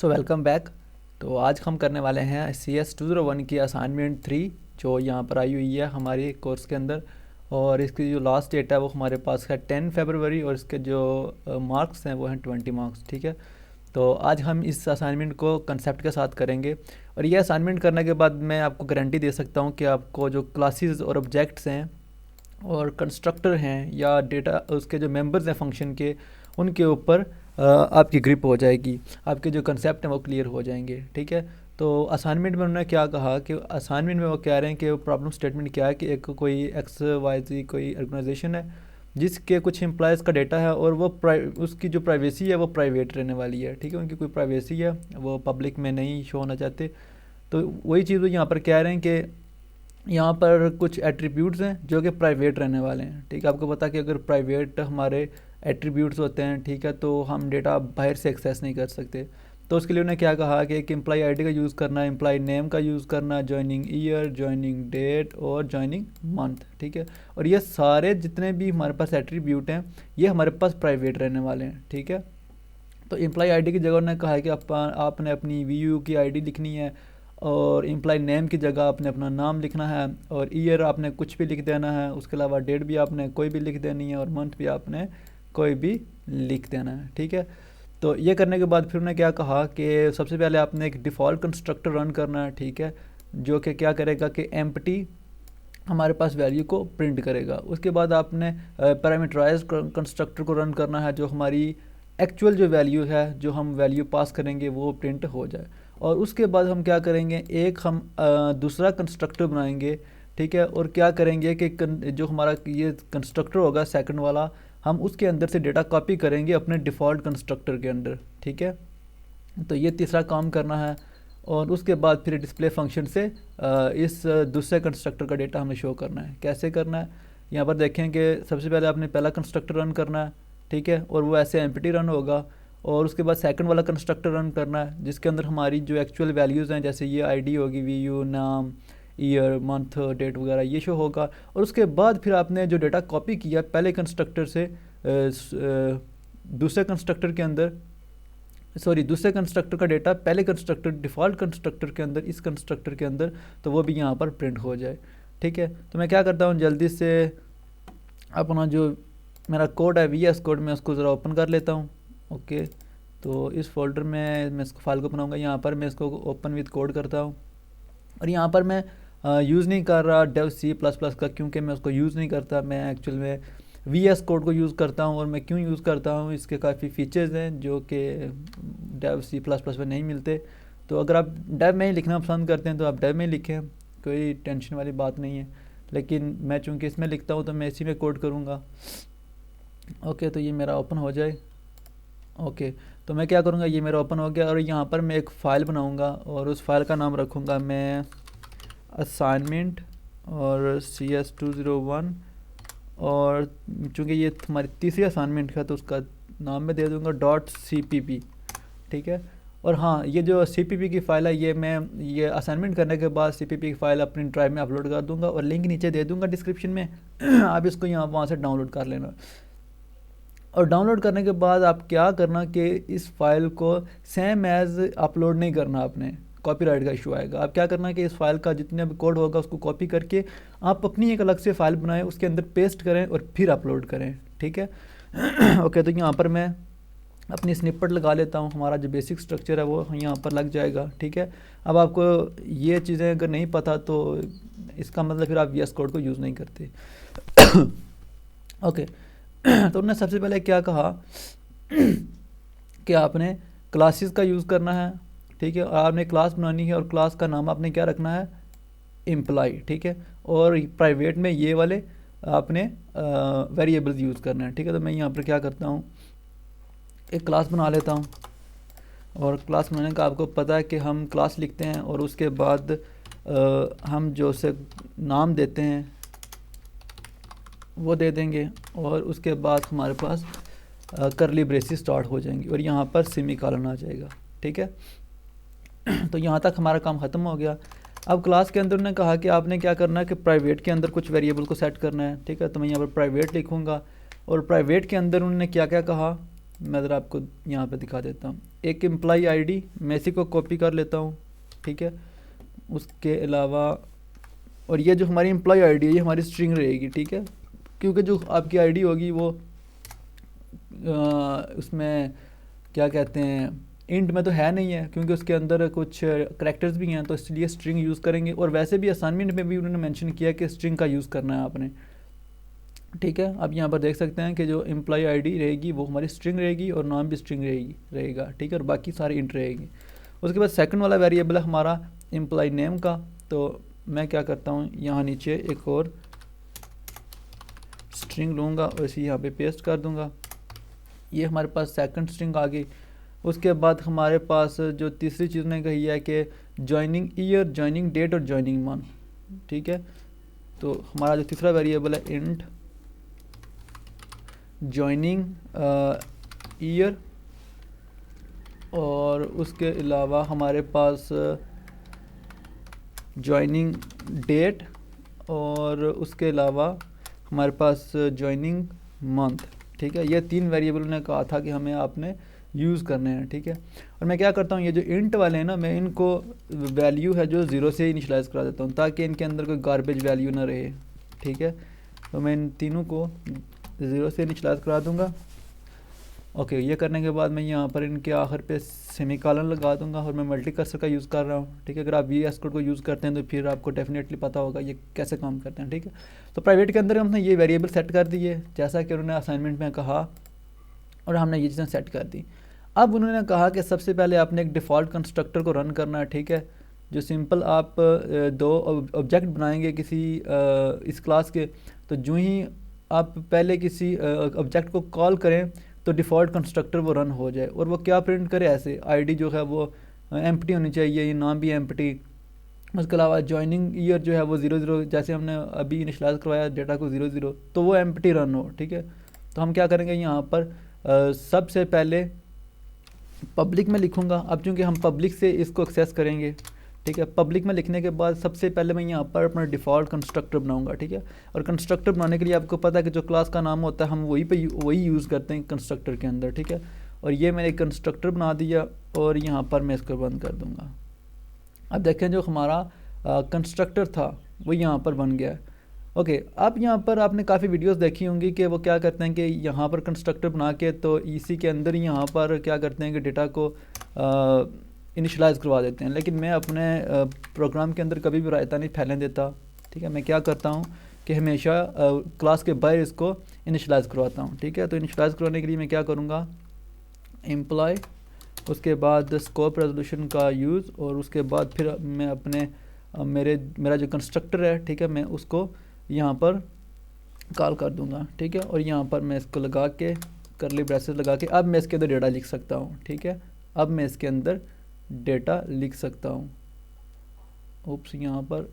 Welcome back. तो आज हम करने वाले हैं CS201 की असाइनमेंट 3 जो यहाँ पर आई हुई है हमारे कोर्स के अंदर। और इसकी जो लास्ट डेट है वो हमारे पास है 10 फरवरी और इसके जो मार्क्स हैं वो हैं 20 मार्क्स। ठीक है, तो आज हम इस असाइनमेंट को कंसेप्ट के साथ करेंगे। और ये असाइनमेंट करने के बाद मैं आपको गारंटी दे सकता हूँ कि आपको जो क्लासेस और ऑब्जेक्ट्स हैं और कंस्ट्रक्टर हैं या डेटा उसके जो मेंबर्स हैं फंक्शन के, उनके ऊपर आपकी ग्रिप हो जाएगी, आपके जो कंसेप्ट हैं वो क्लियर हो जाएंगे। ठीक है, तो असाइनमेंट में उन्होंने क्या कहा कि असाइनमेंट में वो कह रहे हैं कि प्रॉब्लम स्टेटमेंट क्या है कि एक कोई XYZ कोई ऑर्गेनाइजेशन है जिसके कुछ एम्प्लॉयज़ का डेटा है और वो उसकी जो प्राइवेसी है वो प्राइवेट रहने वाली है। ठीक है, उनकी कोई प्राइवेसी है, वो पब्लिक में नहीं शो होना चाहते। तो वही चीज़ वो यहाँ पर कह रहे हैं कि यहाँ पर कुछ एट्रीब्यूट्स हैं जो कि प्राइवेट रहने वाले हैं। ठीक है, आपको पता कि अगर प्राइवेट हमारे एट्रीब्यूट्स होते हैं, ठीक है, तो हम डेटा बाहर से एक्सेस नहीं कर सकते। तो उसके लिए उन्होंने क्या कहा कि एक एम्प्लॉय आईडी का यूज़ करना, एम्प्लॉय नेम का यूज़ करना, जॉइनिंग ईयर, जॉइनिंग डेट और जॉइनिंग मंथ। ठीक है, और ये सारे जितने भी हमारे पास एट्रीब्यूट हैं ये हमारे पास प्राइवेट रहने वाले हैं। ठीक है, तो एम्प्लॉय आईडी की जगह उन्होंने कहा है कि आपने अपनी VU की आईडी लिखनी है और एम्प्लॉय नेम की जगह आपने अपना नाम लिखना है और ईयर आपने कुछ भी लिख देना है। उसके अलावा डेट भी आपने कोई भी लिख देनी है और मंथ भी आपने कोई भी लिख देना है। ठीक है, तो ये करने के बाद फिर उन्होंने क्या कहा कि सबसे पहले आपने एक डिफ़ॉल्ट कंस्ट्रक्टर रन करना है। ठीक है, जो कि क्या करेगा कि एम्प्टी हमारे पास वैल्यू को प्रिंट करेगा। उसके बाद आपने पैरामीटराइज्ड कंस्ट्रक्टर को रन करना है जो हमारी एक्चुअल जो वैल्यू है, जो हम वैल्यू पास करेंगे वो प्रिंट हो जाए। और उसके बाद हम क्या करेंगे, एक हम दूसरा कंस्ट्रक्टर बनाएंगे। ठीक है, और क्या करेंगे कि जो हमारा ये कंस्ट्रक्टर होगा सेकंड वाला, हम उसके अंदर से डेटा कॉपी करेंगे अपने डिफ़ॉल्ट कंस्ट्रक्टर के अंदर। ठीक है, तो ये तीसरा काम करना है। और उसके बाद फिर डिस्प्ले फंक्शन से इस दूसरे कंस्ट्रक्टर का डेटा हमें शो करना है। कैसे करना है, यहाँ पर देखें कि सबसे पहले आपने पहला कंस्ट्रक्टर रन करना है। ठीक है, और वो ऐसे एम्प्टी रन होगा। और उसके बाद सेकंड वाला कंस्ट्रक्टर रन करना है जिसके अंदर हमारी जो एक्चुअल वैल्यूज़ हैं, जैसे ये आईडी होगी, VU, नाम, ईयर, मंथ, डेट वगैरह ये शो होगा। और उसके बाद फिर आपने जो डेटा कॉपी किया पहले कंस्ट्रक्टर से दूसरे कंस्ट्रक्टर के अंदर, दूसरे कंस्ट्रक्टर का डेटा पहले कंस्ट्रक्टर डिफ़ॉल्ट कंस्ट्रक्टर के अंदर, इस कंस्ट्रक्टर के अंदर, तो वो भी यहाँ पर प्रिंट हो जाए। ठीक है, तो मैं क्या करता हूँ, जल्दी से अपना जो मेरा कोड है VS कोड में उसको ज़रा ओपन कर लेता हूँ। ओके, तो इस फोल्डर में मैं इसको फाइल को बनाऊँगा। यहाँ पर मैं इसको ओपन विद कोड करता हूँ और यहाँ पर मैं यूज़ नहीं कर रहा डेव C++ का, क्योंकि मैं उसको यूज़ नहीं करता। मैं एक्चुअल में VS कोड को यूज़ करता हूँ। और मैं क्यों यूज़ करता हूँ, इसके काफ़ी फ़ीचर्स हैं जो कि डेव C++ में नहीं मिलते। तो अगर आप डेव में ही लिखना पसंद करते हैं तो आप डेव में लिखें, कोई टेंशन वाली बात नहीं है। लेकिन मैं चूँकि इसमें लिखता हूँ तो मैं इसी में कोड करूँगा। ओके, तो ये मेरा ओपन हो जाए। ओके, तो मैं क्या करूँगा, ये मेरा ओपन हो गया और यहाँ पर मैं एक फ़ाइल बनाऊँगा और उस फाइल का नाम रखूँगा मैं असाइनमेंट और CS201। और चूँकि ये हमारी तीसरी असाइनमेंट है तो उसका नाम मैं दे दूँगा .cpp। ठीक है, और हाँ, ये जो CPP की फ़ाइल है ये असाइनमेंट करने के बाद CPP की फ़ाइल अपनी ड्राइव में अपलोड कर दूँगा और लिंक नीचे दे दूँगा डिस्क्रिप्शन में। आप इसको वहाँ से डाउनलोड कर लेना। और डाउनलोड करने के बाद आप क्या करना कि इस फाइल को सेम एज़ अपलोड नहीं करना, आपने कॉपीराइट का इशू आएगा। आप क्या करना कि इस फाइल का जितने भी कोड होगा उसको कॉपी करके आप अपनी एक अलग से फाइल बनाएं, उसके अंदर पेस्ट करें और फिर अपलोड करें। ठीक है, ओके, तो यहाँ पर मैं अपनी स्निपेट लगा लेता हूँ। हमारा जो बेसिक स्ट्रक्चर है वो यहाँ पर लग जाएगा। ठीक है, अब आपको ये चीज़ें अगर नहीं पता तो इसका मतलब फिर आप VS कोड को यूज़ नहीं करते। ओके, तो उन्होंने सबसे पहले क्या कहा कि आपने क्लासेस का यूज़ करना है। ठीक है, और आपने क्लास बनानी है और क्लास का नाम आपने क्या रखना है, एम्प्लॉय। ठीक है, और प्राइवेट में ये वाले आपने वेरिएबल्स यूज़ करना है। ठीक है, तो मैं यहाँ पर क्या करता हूँ, एक क्लास बना लेता हूँ। और क्लास बनाने का आपको पता है कि हम क्लास लिखते हैं और उसके बाद हम जो उसे नाम देते हैं वो दे देंगे और उसके बाद हमारे पास करली ब्रेसेस स्टार्ट हो जाएंगी और यहाँ पर सेमीकोलन आ जाएगा। ठीक है, तो यहाँ तक हमारा काम ख़त्म हो गया। अब क्लास के अंदर उन्होंने कहा कि आपने क्या करना है कि प्राइवेट के अंदर कुछ वेरिएबल को सेट करना है। ठीक है, तो मैं यहाँ पर प्राइवेट लिखूँगा और प्राइवेट के अंदर उन्होंने क्या क्या कहा मैं ज़रा आपको यहाँ पे दिखा देता हूँ। एक एम्प्लॉई आईडी, मैं इसी को कॉपी कर लेता हूँ, ठीक है। उसके अलावा और ये जो हमारी एम्प्लॉई आईडी है ये हमारी स्ट्रिंग रहेगी, ठीक है, क्योंकि जो आपकी आईडी होगी वो उसमें क्या कहते हैं इंट में तो है नहीं है, क्योंकि उसके अंदर कुछ करैक्टर्स भी हैं, तो इसलिए स्ट्रिंग यूज़ करेंगे। और वैसे भी असाइनमेंट में भी उन्होंने मेंशन किया कि स्ट्रिंग का यूज़ करना है आपने, ठीक है। आप यहाँ पर देख सकते हैं कि जो एम्प्लॉई आईडी रहेगी वो हमारी स्ट्रिंग रहेगी और नाम भी स्ट्रिंग रहेगा, ठीक है, और बाकी सारी इंट रहेगी। उसके बाद सेकंड वाला वेरिएबल है हमारा एम्प्लॉई नेम का। तो मैं क्या करता हूँ, यहाँ नीचे एक और स्ट्रिंग लूँगा और इसी यहाँ पे पेस्ट कर दूँगा। ये हमारे पास सेकंड स्ट्रिंग आ गई। उसके बाद हमारे पास जो तीसरी चीज़ ने कही है कि जॉइनिंग ईयर, जॉइनिंग डेट और जॉइनिंग मंथ, ठीक है। तो हमारा जो तीसरा वेरिएबल है इंट जॉइनिंग ईयर, और उसके अलावा हमारे पास जॉइनिंग डेट, और उसके अलावा हमारे पास जॉइनिंग मंथ, ठीक है। ये 3 वेरिएबल ने कहा था कि हमें आपने यूज़ करने हैं, ठीक है। और मैं क्या करता हूँ, ये जो इंट वाले हैं ना, मैं इनको वैल्यू है जो 0 से इनिशियलाइज करा देता हूँ ताकि इनके अंदर कोई गार्बेज वैल्यू ना रहे, ठीक है। तो मैं इन तीनों को 0 से इनिशियलाइज करा दूँगा। ओके, ये करने के बाद मैं यहाँ पर इनके आखिर पे सेमीकोलन लगा दूंगा और मैं मल्टी कर्सर का यूज़ कर रहा हूँ, ठीक है। अगर आप VS कोड को यूज़ करते हैं तो फिर आपको डेफिनेटली पता होगा ये कैसे काम करते हैं, ठीक है। तो प्राइवेट के अंदर हमने ये वेरिएबल सेट कर दिए जैसा कि उन्होंने असाइनमेंट में कहा, और हमने ये चीज़ें सेट कर दी। अब उन्होंने कहा कि सबसे पहले आपने एक डिफ़ॉल्ट कंस्ट्रक्टर को रन करना है, ठीक है। जो सिंपल आप 2 ऑब्जेक्ट बनाएंगे किसी इस क्लास के, तो जो ही आप पहले किसी ऑब्जेक्ट को कॉल करें तो डिफ़ॉल्ट कंस्ट्रक्टर वो रन हो जाए, और वो क्या प्रिंट करे, ऐसे आईडी जो है वो एम्प्टी होनी चाहिए, ये नाम भी एम्प्टी। उसके अलावा जॉइनिंग ईयर जो है वो 00, जैसे हमने अभी इनिशियलाइज करवाया डेटा को 00, तो वो एम्प्टी रन हो, ठीक है। तो हम क्या करेंगे, यहाँ पर सबसे पहले पब्लिक में लिखूँगा। अब चूँकि हम पब्लिक से इसको एक्सेस करेंगे, ठीक है। पब्लिक में लिखने के बाद सबसे पहले मैं यहाँ पर अपना डिफ़ॉल्ट कंस्ट्रक्टर बनाऊंगा, ठीक है। और कंस्ट्रक्टर बनाने के लिए आपको पता है कि जो क्लास का नाम होता है हम वही यूज़ करते हैं कंस्ट्रक्टर के अंदर, ठीक है। और ये मैंने एक कंस्ट्रक्टर बना दिया और यहाँ पर मैं इसको बंद कर दूँगा। अब देखें जो हमारा कंस्ट्रक्टर था वो यहाँ पर बन गया है। ओके, अब यहाँ पर आपने काफ़ी वीडियोस देखी होंगी कि वो क्या करते हैं कि यहाँ पर कंस्ट्रक्टर बना के तो इसी के अंदर ही यहाँ पर क्या करते हैं कि डेटा को इनिशलाइज करवा देते हैं। लेकिन मैं अपने प्रोग्राम के अंदर कभी भी रायता नहीं फैलने देता, ठीक है। मैं क्या करता हूँ कि हमेशा क्लास के बाहर इसको इनिशलाइज करवाता हूँ, ठीक है। तो इनिशलाइज करवाने के लिए मैं क्या करूँगा, एम्प्लॉय, उसके बाद स्कोप रेजोल्यूशन का यूज़, और उसके बाद फिर मैं अपने मेरा जो कंस्ट्रक्टर है, ठीक है, मैं उसको यहाँ पर कॉल कर दूँगा, ठीक है। और यहाँ पर मैं इसको लगा के करली ब्रेसेस लगा के अब मैं इसके अंदर डेटा लिख सकता हूँ, ठीक है। अब मैं इसके अंदर डेटा लिख सकता हूँ। ओप्स, यहाँ पर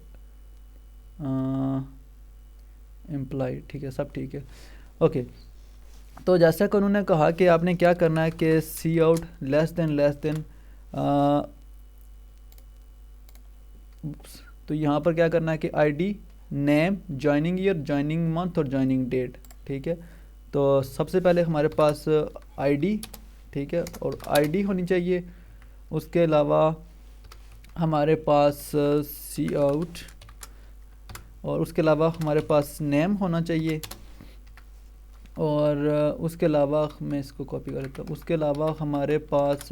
एम्प्लॉय, ठीक है, सब ठीक है। ओके, तो जैसा कि उन्होंने कहा कि आपने क्या करना है कि सी आउट लेस देन तो यहाँ पर क्या करना है कि ID, name, joining year, joining month और जॉइनिंग डेट, ठीक है। तो सबसे पहले हमारे पास आईडी, ठीक है, और आईडी होनी चाहिए। उसके अलावा हमारे पास सी आउट, और उसके अलावा हमारे पास नेम होना चाहिए, और उसके अलावा मैं इसको कॉपी कर लेता हूँ। उसके अलावा हमारे पास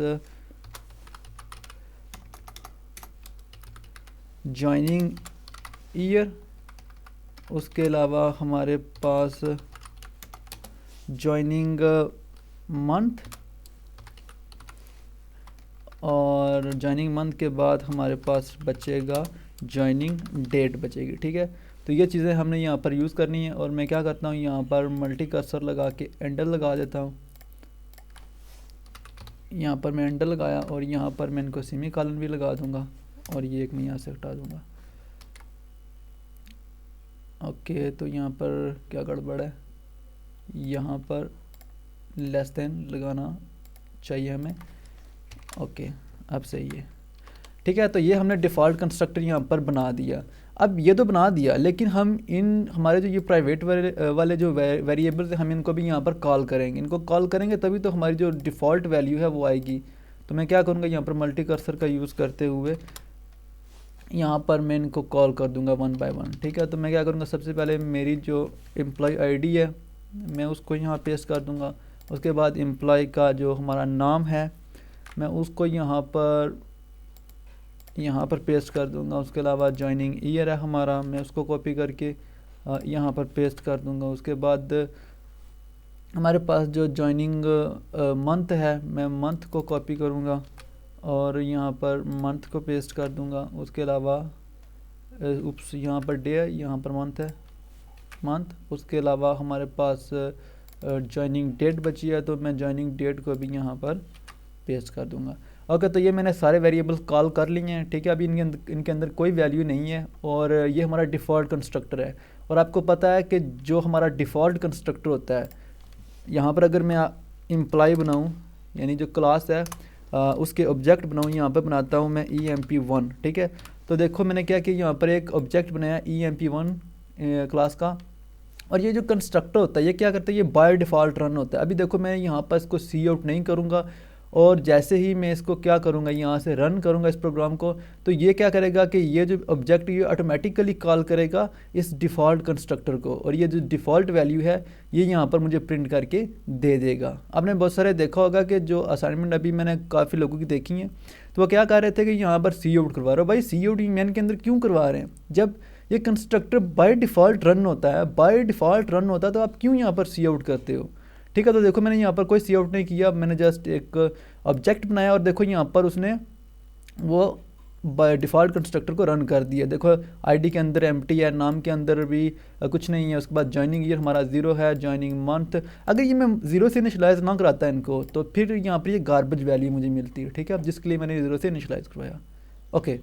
जॉइनिंग ईयर, उसके अलावा हमारे पास जॉइनिंग मंथ, और जॉइनिंग मंथ के बाद हमारे पास बचेगा जॉइनिंग डेट बचेगी, ठीक है। तो ये चीज़ें हमने यहाँ पर यूज़ करनी है। और मैं क्या करता हूँ, यहाँ पर मल्टी कर्सर लगा के एंडर लगा देता हूँ। यहाँ पर मैं एंडर लगाया और यहाँ पर मैं इनको सेमीकोलन भी लगा दूँगा, और ये एक मैं यहाँ से हटा दूँगा। ओके, तो यहाँ पर क्या गड़बड़ है, यहाँ पर लेस देन लगाना चाहिए हमें। ओके, अब सही है, ठीक है। तो ये हमने डिफ़ॉल्ट कंस्ट्रक्टर यहाँ पर बना दिया। अब ये तो बना दिया, लेकिन हम इन हमारे जो ये प्राइवेट वाले जो वेरिएबल्स हैं हम इनको भी यहाँ पर कॉल करेंगे। इनको कॉल करेंगे तभी तो हमारी जो डिफ़ॉल्ट वैल्यू है वो आएगी। तो मैं क्या करूँगा, यहाँ पर मल्टी कर्सर का यूज़ करते हुए यहाँ पर मैं इनको कॉल कर दूँगा 1 बाय 1। ठीक है, तो मैं क्या करूँगा, सबसे पहले मेरी जो एम्प्लॉय आईडी है मैं उसको यहाँ पेस्ट कर दूँगा। उसके बाद एम्प्लॉय का जो हमारा नाम है मैं उसको यहाँ पर पेस्ट कर दूँगा। उसके अलावा जॉइनिंग ईयर है हमारा, मैं उसको कॉपी करके यहाँ पर पेस्ट कर दूँगा। उसके बाद हमारे पास जो जॉइनिंग मंथ है मैं मंथ को कॉपी करूँगा और यहाँ पर मंथ को पेस्ट कर दूँगा। उसके अलावा उप्स यहाँ पर डे है, यहाँ पर मंथ है मंथ। उसके अलावा हमारे पास जॉइनिंग डेट बची है तो मैं जॉइनिंग डेट को भी यहाँ पर पेस्ट कर दूँगा। ओके, तो ये मैंने सारे वेरिएबल्स कॉल कर लिए हैं। ठीक है, अभी इनके अंदर कोई वैल्यू नहीं है और ये हमारा डिफ़ॉल्ट कंस्ट्रक्टर है। और आपको पता है कि जो हमारा डिफ़ॉल्ट कंस्ट्रक्टर होता है, यहाँ पर अगर मैं एम्प्लॉय बनाऊँ यानी जो क्लास है उसके ऑब्जेक्ट बनाऊँ, यहाँ पर बनाता हूँ मैं emp1। ठीक है, तो देखो मैंने क्या किया, यहाँ पर एक ऑब्जेक्ट बनाया emp1 क्लास का। और ये जो कंस्ट्रक्टर होता है ये क्या करता है, ये बाय डिफ़ॉल्ट रन होता है। अभी देखो मैं यहाँ पर इसको सी आउट नहीं करूँगा और जैसे ही मैं इसको क्या करूँगा, यहाँ से रन करूँगा इस प्रोग्राम को, तो ये क्या करेगा कि ये जो ऑब्जेक्ट ये ऑटोमेटिकली कॉल करेगा इस डिफ़ॉल्ट कंस्ट्रक्टर को और ये जो डिफ़ॉल्ट वैल्यू है ये यहाँ पर मुझे प्रिंट करके दे देगा। आपने बहुत सारे देखा होगा कि जो असाइनमेंट अभी मैंने काफ़ी लोगों की देखी हैं तो वो क्या कर रहे थे कि यहाँ पर सी आउट करवा रहे हो। भाई सी आउट मैन के अंदर क्यों करवा रहे हैं, जब ये कंस्ट्रक्टर बाय डिफ़ॉल्ट रन होता है, तो आप क्यों यहाँ पर सी आउट करते हो। ठीक है, तो देखो मैंने यहाँ पर कोई सी आउट नहीं किया, मैंने जस्ट एक ऑब्जेक्ट बनाया और देखो यहाँ पर उसने वो बाय डिफ़ॉल्ट कंस्ट्रक्टर को रन कर दिया। देखो आईडी के अंदर एम्प्टी है, नाम के अंदर भी कुछ नहीं है। उसके बाद जॉइनिंग ईयर हमारा 0 है, जॉइनिंग मंथ। अगर ये मैं 0 से इनिशियलाइज़ ना कराता इनको तो फिर यहाँ पर ये गार्बेज वैल्यू मुझे मिलती है। ठीक है, अब जिसके लिए मैंने 0 से इनिशियलाइज़ करवाया। ओके,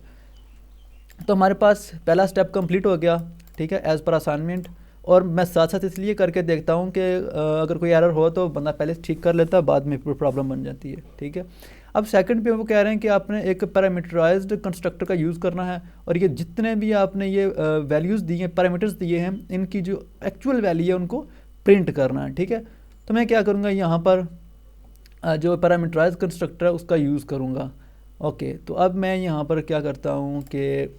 तो हमारे पास पहला स्टेप कंप्लीट हो गया। ठीक है, एज़ पर असाइनमेंट। और मैं साथ साथ इसलिए करके देखता हूँ कि अगर कोई एरर हो तो बंदा पहले ठीक कर लेता है, बाद में प्रॉब्लम बन जाती है। ठीक है, अब सेकंड पे वो कह रहे हैं कि आपने एक पैरामीटराइज्ड कंस्ट्रक्टर का यूज़ करना है और ये जितने भी आपने ये वैल्यूज़ दिए हैं, पैरामीटर्स दिए हैं, इनकी जो एक्चुअल वैल्यू है उनको प्रिंट करना है। ठीक है, तो मैं क्या करूँगा, यहाँ पर जो पैरामीटराइज्ड कंस्ट्रक्टर है उसका यूज़ करूँगा। ओके, तो अब मैं यहाँ पर क्या करता हूँ कि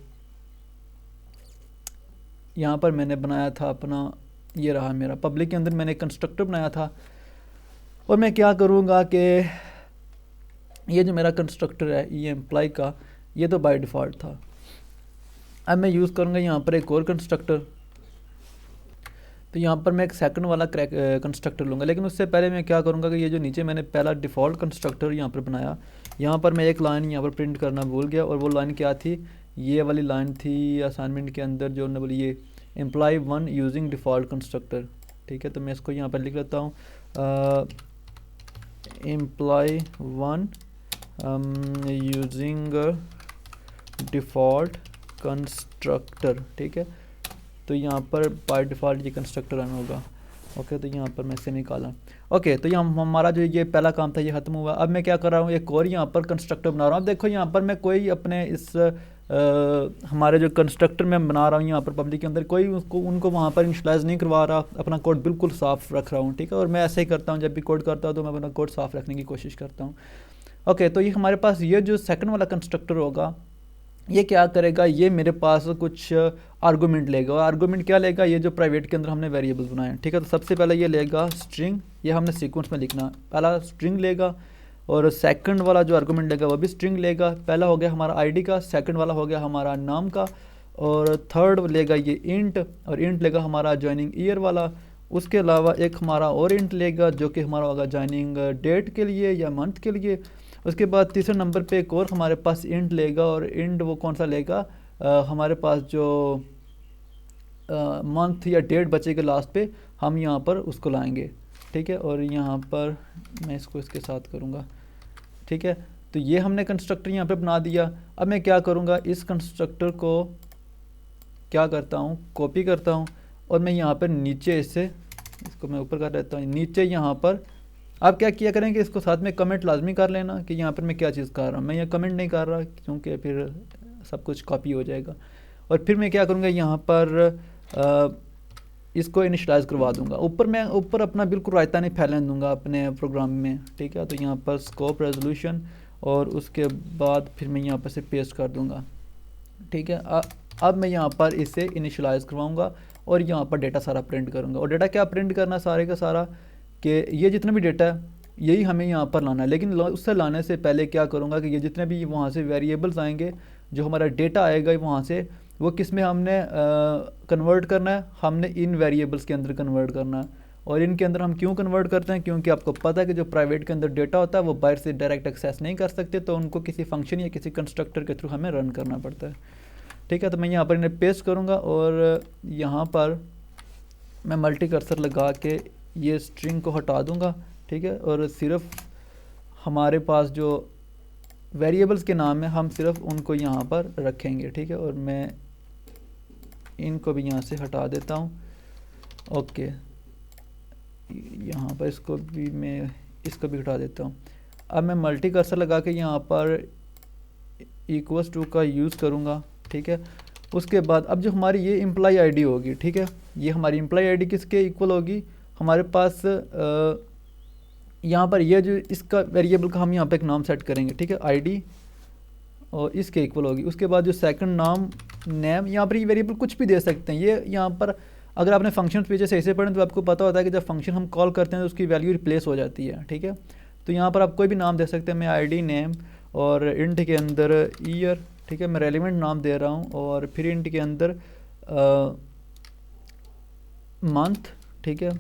यहाँ पर मैंने बनाया था अपना, ये रहा मेरा पब्लिक के अंदर मैंने कंस्ट्रक्टर बनाया था और मैं क्या करूँगा कि ये जो मेरा कंस्ट्रक्टर है ये एम्प्लॉय का, ये तो बाय डिफ़ॉल्ट था। अब मैं यूज़ करूँगा यहाँ पर एक और कंस्ट्रक्टर। तो यहाँ पर मैं एक सेकंड वाला कंस्ट्रक्टर लूँगा, लेकिन उससे पहले मैं क्या करूँगा कि ये जो नीचे मैंने पहला डिफ़ॉल्ट कंस्ट्रक्टर यहाँ पर बनाया, यहाँ पर मैं एक लाइन यहाँ पर प्रिंट करना भूल गया। और वो लाइन क्या थी, ये वाली लाइन थी असाइनमेंट के अंदर जो उन्होंने बोली, ये एम्प्लॉय 1 यूजिंग डिफ़ॉल्ट कंस्ट्रक्टर। ठीक है, तो मैं इसको यहाँ पर लिख लेता हूँ, एम्प्लॉय 1 यूजिंग डिफ़ॉल्ट कंस्ट्रक्टर। ठीक है, तो यहाँ पर बाय डिफ़ॉल्ट ये कंस्ट्रक्टर रन होगा। ओके, तो यहाँ पर मैं सेमीकोलन। ओके, तो यहाँ हमारा जो ये पहला काम था ये ख़त्म हुआ। अब मैं क्या कर रहा हूँ, एक और यहाँ पर कंस्ट्रक्टर बना रहा हूँ। देखो यहाँ पर मैं कोई अपने इस हमारे जो कंस्ट्रक्टर मैं बना रहा हूँ यहाँ पर पब्लिक के अंदर कोई उनको वहाँ पर इनिशियलाइज़ नहीं करवा रहा, अपना कोड बिल्कुल साफ़ रख रहा हूँ। ठीक है, और मैं ऐसे ही करता हूँ, जब भी कोड करता हूँ तो मैं अपना कोड साफ़ रखने की कोशिश करता हूँ। ओके, तो ये हमारे पास ये जो सेकंड वाला कंस्ट्रक्टर होगा ये क्या करेगा, ये मेरे पास कुछ आर्गूमेंट लेगा। और आर्गूमेंट क्या लेगा, ये जो प्राइवेट के अंदर हमने वेरिएबल बनाए हैं। ठीक है, तो सबसे पहले ये लेगा स्ट्रिंग, ये हमने सीक्वेंस में लिखना, पहला स्ट्रिंग लेगा और सेकंड वाला जो आर्गूमेंट लेगा वो भी स्ट्रिंग लेगा। पहला हो गया हमारा आईडी का, सेकंड वाला हो गया हमारा नाम का, और थर्ड लेगा ये इंट, और इंट लेगा हमारा जॉइनिंग ईयर वाला। उसके अलावा एक हमारा और इंट लेगा जो कि हमारा होगा जॉइनिंग डेट के लिए या मंथ के लिए। उसके बाद तीसरे नंबर पे एक और हमारे पास इंट लेगा, और इंट वो कौन सा लेगा, हमारे पास जो मंथ या डेट बचेगा लास्ट पे हम यहाँ पर उसको लाएंगे। ठीक है, और यहाँ पर मैं इसको इसके साथ करूँगा। ठीक है, तो ये हमने कंस्ट्रक्टर यहाँ पे बना दिया। अब मैं क्या करूँगा, इस कंस्ट्रक्टर को क्या करता हूँ, कॉपी करता हूँ और मैं यहाँ पर नीचे इसको मैं ऊपर कर देता हूँ, नीचे यहाँ पर आप क्या किया करेंगे, इसको साथ में कमेंट लाजमी कर लेना कि यहाँ पर मैं क्या चीज़ कर रहा हूँ। मैं यहाँ कमेंट नहीं कर रहा क्योंकि फिर सब कुछ कॉपी हो जाएगा। और फिर मैं क्या करूँगा यहाँ पर इसको इनिशलाइज करवा दूंगा। मैं ऊपर अपना बिल्कुल रायता नहीं फैलाने दूंगा अपने प्रोग्राम में, ठीक है। तो यहाँ पर स्कोप रेजोल्यूशन और उसके बाद फिर मैं यहाँ पर से पेस्ट कर दूंगा, ठीक है। अब मैं यहाँ पर इसे इनिशलाइज करवाऊंगा और यहाँ पर डेटा सारा प्रिंट करूँगा। और डेटा क्या प्रिंट करना सारे का सारा, कि ये जितना भी डेटा है यही हमें यहाँ पर लाना है। लेकिन उससे लाने से पहले क्या करूँगा कि ये जितने भी वहाँ से वेरिएबल्स आएंगे, जो हमारा डेटा आएगा वहाँ से, वो किस में हमने कन्वर्ट करना है, हमने इन वेरिएबल्स के अंदर कन्वर्ट करना है। और इनके अंदर हम क्यों कन्वर्ट करते हैं, क्योंकि आपको पता है कि जो प्राइवेट के अंदर डेटा होता है वो बाहर से डायरेक्ट एक्सेस नहीं कर सकते, तो उनको किसी फंक्शन या किसी कंस्ट्रक्टर के थ्रू हमें रन करना पड़ता है, ठीक है। तो मैं यहाँ पर इन्हें पेस्ट करूँगा और यहाँ पर मैं मल्टी कर्सर लगा के ये स्ट्रिंग को हटा दूँगा, ठीक है। और सिर्फ हमारे पास जो वेरिएबल्स के नाम है हम सिर्फ उनको यहाँ पर रखेंगे, ठीक है। और मैं इनको भी यहाँ से हटा देता हूँ, ओके। यहाँ पर इसको भी हटा देता हूँ। अब मैं मल्टी कर्सर लगा के यहाँ पर इक्वल्स टू का यूज़ करूँगा, ठीक है। उसके बाद अब जो हमारी ये एम्प्लॉय आईडी होगी, ठीक है, ये हमारी एम्प्लॉय आईडी किसके इक्वल होगी, हमारे पास यहाँ पर ये जो इसका वेरिएबल का हम यहाँ पे एक नाम सेट करेंगे, ठीक है, आईडी, और इसके इक्वल होगी। उसके बाद जो सेकंड नाम नेम, यहाँ पर ये वेरिएबल कुछ भी दे सकते हैं। ये यहाँ पर अगर आपने फंक्शन पीछे सही से पढ़ें तो आपको पता होता है कि जब फंक्शन हम कॉल करते हैं तो उसकी वैल्यू रिप्लेस हो जाती है, ठीक है। तो यहाँ पर आप कोई भी नाम दे सकते हैं। मैं आईडी नेम और इंट के अंदर ईयर, ठीक है, मैं रेलिवेंट नाम दे रहा हूँ, और फिर इंट के अंदर मंथ, ठीक है,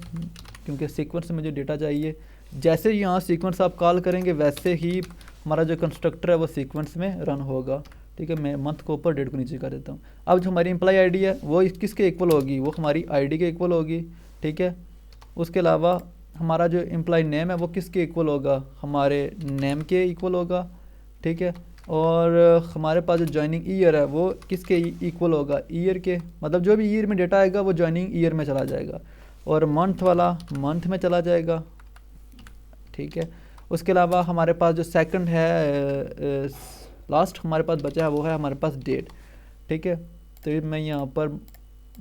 क्योंकि सीक्वेंस में मुझे डेटा चाहिए। जैसे ही यहाँ सीक्वेंस आप कॉल करेंगे वैसे ही हमारा जो कंस्ट्रक्टर है वो सीक्वेंस में रन होगा, ठीक है। मैं मंथ को ऊपर डेट को नीचे कर देता हूँ। अब जो हमारी एम्प्लॉय आईडी है वो किसके इक्वल होगी, वो हमारी आईडी के इक्वल होगी, ठीक है। उसके अलावा हमारा जो एम्प्लॉय नेम है वो किसके इक्वल होगा, हमारे नेम के इक्वल होगा, ठीक है। और हमारे पास जो जॉइनिंग ईयर है वो किसके इक्वल होगा, ईयर के, मतलब जो भी ईयर में डेटा आएगा वो जॉइनिंग ईयर में चला जाएगा, और मंथ वाला मंथ में चला जाएगा, ठीक है। उसके अलावा हमारे पास जो सेकंड है लास्ट हमारे पास बचा है वो है हमारे पास डेट, ठीक है। तो मैं यहाँ पर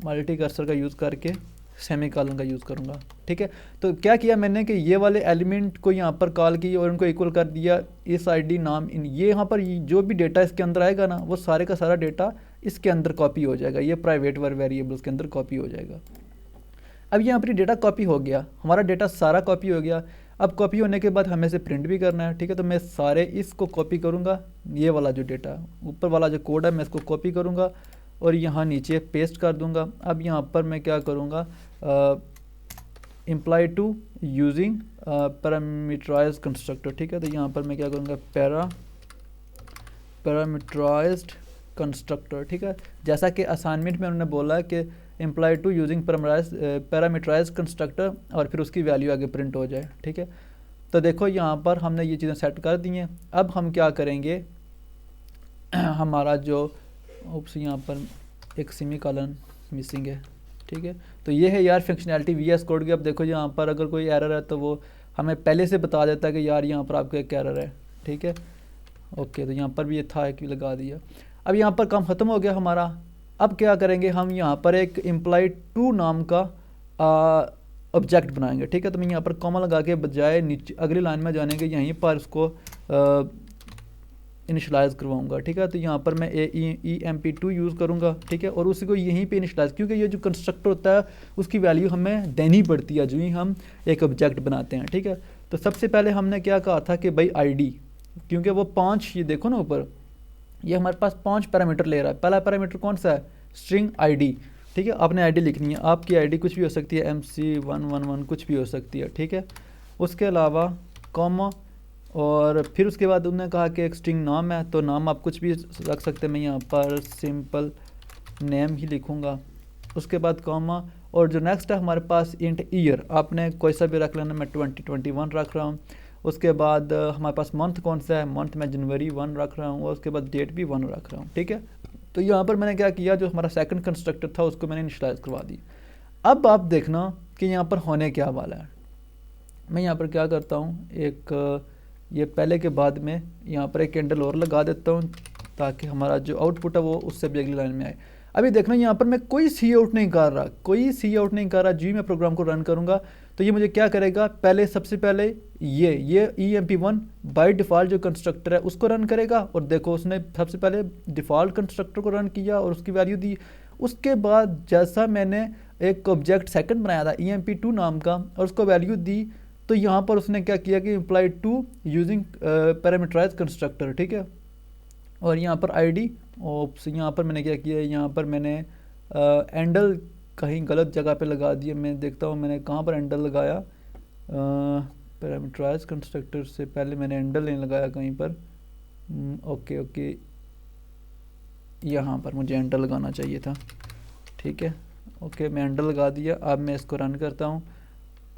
मल्टी कर्सर का यूज़ करके सेमीकोलन का यूज़ करूँगा, ठीक है। तो क्या किया मैंने कि ये वाले एलिमेंट को यहाँ पर कॉल की और उनको इक्वल कर दिया इस आईडी नाम इन, ये यहाँ पर जो भी डेटा इसके अंदर आएगा ना वो सारे का सारा डेटा इसके अंदर कॉपी हो जाएगा, ये प्राइवेट वेरिएबल्स के अंदर कॉपी हो जाएगा। अब यहाँ पर डेटा कॉपी हो गया, हमारा डेटा सारा कॉपी हो गया। अब कॉपी होने के बाद हमें से प्रिंट भी करना है, ठीक है। तो मैं सारे इसको कॉपी करूँगा, ये वाला जो डेटा ऊपर वाला जो कोड है मैं इसको कॉपी करूँगा और यहाँ नीचे पेस्ट कर दूँगा। अब यहाँ पर मैं क्या करूँगा, employee two using parameterized constructor, ठीक है। तो यहाँ पर मैं क्या करूँगा, पैरामीटराइज्ड कंस्ट्रक्टर, ठीक है। जैसा कि असाइनमेंट में उन्होंने बोला है कि employee two using parameterized constructor और फिर उसकी वैल्यू आगे प्रिंट हो जाए, ठीक है। तो देखो यहाँ पर हमने ये चीज़ें सेट कर दी हैं। अब हम क्या करेंगे, हमारा जो यहाँ पर एक सेमीकोलन मिसिंग है, ठीक है। तो ये है यार फंक्शनैलिटी VS कोड की। अब देखो यहाँ पर अगर कोई एरर है तो वो हमें पहले से बता देता है कि यार यहाँ पर आपका एक एरर है, ठीक है, ओके। तो यहाँ पर भी ये था कि लगा दिया। अब यहाँ पर काम ख़त्म हो गया हमारा। अब क्या करेंगे, हम यहाँ पर एक इम्प्लाई टू नाम का ऑब्जेक्ट बनाएंगे, ठीक है। तो मैं यहाँ पर कॉमा लगा के बजाय नीचे अगली लाइन में जाने के यहीं पर इसको इनिशलाइज करवाऊंगा, ठीक है। तो यहाँ पर मैं EMP2 यूज़ करूँगा, ठीक है, और उसी को यहीं पे इनिशलाइज, क्योंकि ये जो कंस्ट्रक्टर होता है उसकी वैल्यू हमें देनी पड़ती है जो ही हम एक ऑब्जेक्ट बनाते हैं, ठीक है। तो सबसे पहले हमने क्या कहा था कि भाई आईडी, क्योंकि वो 5, ये देखो ना ऊपर, ये हमारे पास 5 पैरामीटर ले रहा है। पहला पैरामीटर कौन सा है, स्ट्रिंग आईडी, ठीक है। आपने आईडी लिखनी है, आपकी आईडी कुछ भी हो सकती है, MC111 कुछ भी हो सकती है, ठीक है। उसके अलावा कॉमा, और फिर उसके बाद उन्होंने कहा कि एक स्ट्रिंग नाम है, तो नाम आप कुछ भी रख सकते हैं। मैं यहाँ पर सिंपल नेम ही लिखूँगा। उसके बाद कॉमा, और जो नेक्स्ट है हमारे पास इंट ईयर, आपने कोई सा भी रख लेना, मैं 2021 रख रहा हूँ। उसके बाद हमारे पास मंथ कौन सा है, मंथ मैं जनवरी 1 रख रहा हूँ, और उसके बाद डेट भी 1 रख रहा हूँ, ठीक है। तो यहाँ पर मैंने क्या किया, जो हमारा सेकंड कंस्ट्रक्टर था उसको मैंने इनिशियलाइज करवा दी। अब आप देखना कि यहाँ पर होने क्या वाला है। मैं यहाँ पर क्या करता हूँ, एक ये पहले के बाद में यहाँ पर एक कैंडल और लगा देता हूँ ताकि हमारा जो आउटपुट है वो उससे भी अगली लाइन में आए। अभी देखना यहाँ पर मैं कोई सी आउट नहीं कर रहा, कोई सी आउट नहीं कर रहा, जी मैं प्रोग्राम को रन करूँगा तो ये मुझे क्या करेगा, पहले सबसे पहले ये EMP1 बाय डिफ़ॉल्ट जो कंस्ट्रक्टर है उसको रन करेगा, और देखो उसने सबसे पहले डिफ़ॉल्ट कंस्ट्रक्टर को रन किया और उसकी वैल्यू दी। उसके बाद जैसा मैंने एक ऑब्जेक्ट सेकंड बनाया था EMP2 नाम का और उसको वैल्यू दी, तो यहाँ पर उसने क्या किया कि employee two using parameterized constructor, ठीक है। और यहाँ पर ID ओप्स, यहाँ पर मैंने क्या किया, यहाँ पर मैंने एंडल कहीं गलत जगह पे लगा दिया। मैं देखता हूँ मैंने कहाँ पर एंडल लगाया, पैरामीटराइज कंस्ट्रक्टर से पहले मैंने एंडल नहीं लगाया कहीं पर। ओके, यहाँ पर मुझे एंडल लगाना चाहिए था, ठीक है। ओके, मैं एंडल लगा दिया। अब मैं इसको रन करता हूँ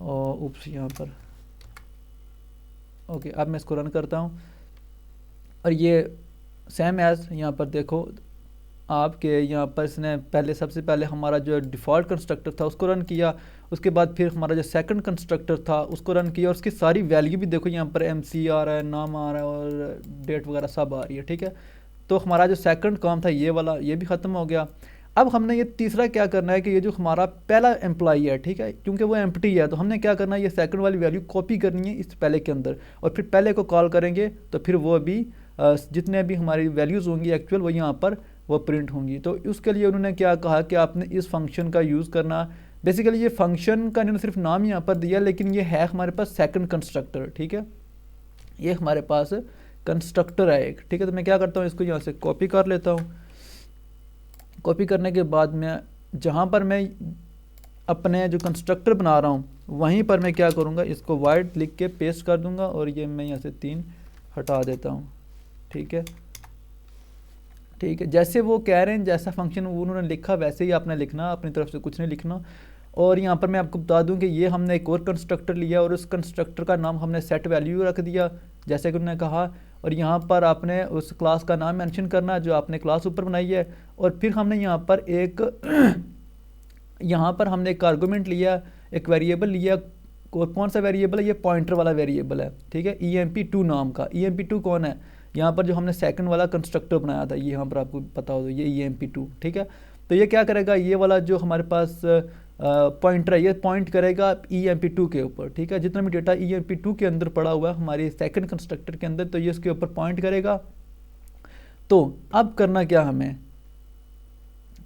और उप्स यहाँ पर, ओके, अब मैं इसको रन करता हूँ और ये सेम एज यहाँ पर देखो आपके यहाँ पर इसने पहले सबसे पहले हमारा जो डिफ़ॉल्ट कंस्ट्रक्टर था उसको रन किया, उसके बाद फिर हमारा जो सेकंड कंस्ट्रक्टर था उसको रन किया और उसकी सारी वैल्यू भी देखो यहाँ पर MC आ रहा है, नाम आ रहा है और डेट वगैरह सब आ रही है, ठीक है। तो हमारा जो सेकंड काम था ये वाला, ये भी ख़त्म हो गया। अब हमने ये तीसरा क्या करना है कि ये जो हमारा पहला एम्प्लॉई है, ठीक है, क्योंकि वो एम्प्टी है तो हमने क्या करना है, ये सेकंड वाली वैल्यू कॉपी करनी है इस पहले के अंदर और फिर पहले को कॉल करेंगे तो फिर वो भी जितने भी हमारी वैल्यूज़ होंगी एक्चुअल वो यहाँ पर वो प्रिंट होंगी। तो उसके लिए उन्होंने क्या कहा कि आपने इस फंक्शन का यूज़ करना, बेसिकली ये फंक्शन का इन्होंने सिर्फ नाम यहाँ पर दिया लेकिन ये है हमारे पास सेकंड कंस्ट्रक्टर, ठीक है, ये हमारे पास कंस्ट्रक्टर है एक, ठीक है। तो मैं क्या करता हूँ, इसको यहाँ से कॉपी कर लेता हूँ। कॉपी करने के बाद मैं जहाँ पर मैं अपने जो कंस्ट्रक्टर बना रहा हूँ वहीं पर मैं क्या करूँगा, इसको वाइड लिख के पेस्ट कर दूँगा और ये मैं यहाँ से 3 हटा देता हूँ, ठीक है। ठीक है, जैसे वो कह रहे हैं जैसा फंक्शन उन्होंने लिखा वैसे ही आपने लिखना, अपनी तरफ से कुछ नहीं लिखना। और यहाँ पर मैं आपको बता दूं कि ये हमने एक और कंस्ट्रक्टर लिया और उस कंस्ट्रक्टर का नाम हमने सेट वैल्यू रख दिया जैसे कि उन्होंने कहा, और यहाँ पर आपने उस क्लास का नाम मेंशन करना जो आपने क्लास ऊपर बनाई है। और फिर हमने यहाँ पर एक यहाँ पर हमने एक आर्गूमेंट लिया, एक वेरिएबल लिया। कौन सा वेरिएबल है, ये पॉइंटर वाला वेरिएबल है, ठीक है, EMP2 नाम का। EMP2 कौन है, यहाँ पर जो हमने सेकंड वाला कंस्ट्रक्टर बनाया था ये यहाँ पर आपको पता हो तो ये EMP2, ठीक है। तो ये क्या करेगा, ये वाला जो हमारे पास पॉइंटर है ये पॉइंट करेगा EMP2 के ऊपर, ठीक है। जितना भी डेटा EMP2 के अंदर पड़ा हुआ है हमारे सेकंड कंस्ट्रक्टर के अंदर तो ये उसके ऊपर पॉइंट करेगा। तो अब करना क्या हमें,